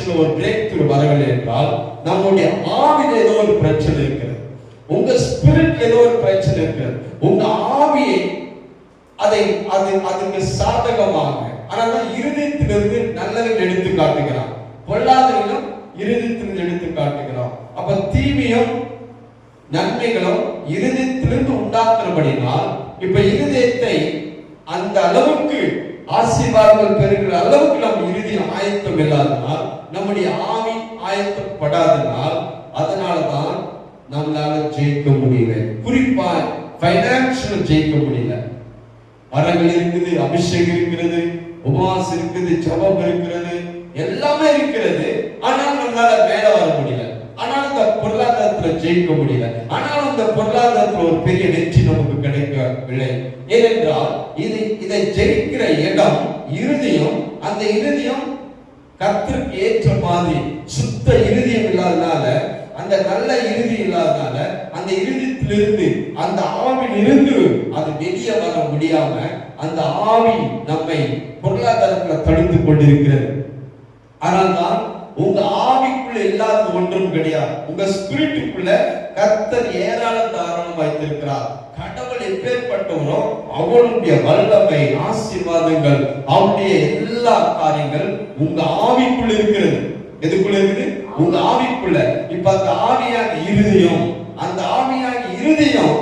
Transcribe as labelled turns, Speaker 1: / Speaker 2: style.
Speaker 1: Financial ஒரு break through வரவில்லை என்றால் நம்முடைய ஆவியில் ஏதோ ஒரு பிரச்சனை இருக்கிறது. உங்க ஸ்பிரிட் ஏதோ ஒரு பிரச்சனை இருக்கிறது. உங்க ஆவியை அதுக்கு சாதகமாக, ஆனால் இருதயத்திலிருந்து நல்லவர்கள் எடுத்து காட்டுகிறான், பொல்லாதவர்களும் இருதயத்திலிருந்து எடுத்து காட்டுகிறான். அப்ப தீமையும் நன்மைகளும் இருதயத்திலிருந்து உண்டாக்குறபடினால் இப்ப இருதயத்தை அந்த அளவுக்கு ஆசீர்வாதங்கள் பெறுகிற அளவுக்கு நம் இருதயம் ஆயத்தம் இல்லாதனால், நம்முடைய ஆவி ஆயத்தப்படாதனால், அதனாலதான் நம்மளால ஜெயிக்க முடியல. குறிப்பா பைனான்சியல் ஜெயிக்க முடியல. வரங்கள் இருக்குது, அபிஷேகம் இருக்கிறது, உபவாசம் இருக்குது, ஜெபம் இருக்கிறது, எல்லாமே இருக்கிறது. ஆனால் நம்மளால மேல வர முடியல. ஆனால் இந்த பொருளாதாரத்துல ஜெயிக்க முடியல. ஆனால் இந்த பொருளாதாரத்துல ஒரு பெரிய வெற்றி நமக்கு கிடைக்கவில்லை. ஏனென்றால் இதை ஜெயிக்கிற இடம் இருதயம். அந்த இருதயம் கர்த்தருக்கு ஏற்ற மாதிரி சுத்த இருதயம் இல்லாதனால, அந்த நல்ல இறுதி இல்லாதனால, அந்த இறுதியிலிருந்து அந்த ஆவியில் இருந்து அது வெளியே வர முடியாம அந்த ஆவி நம்மை பொருளாதாரத்துல தடுத்து கொண்டிருக்கிறது. ஆனால் தான் உங்க ஆவிக்குள்ள இல்லாத ஒன்றும் கிடையாது. உங்க ஸ்பிரிட்டுக்குள்ள கர்த்தர் ஏராள தாராளம் வைத்திருக்கிறார். கடவுள் எப்பேற்பட்டவரோ அவருடைய வல்லமை, ஆசீர்வாதங்கள், அவருடைய எல்லா காரியங்கள் உங்க ஆவிக்குள்ள இருக்கிறது. எதுக்குள்ள இருக்குது? உங்க ஆவிக்குள்ள. இப்ப அந்த ஆவியாக இருதயம், அந்த ஆவியாக இருதயம்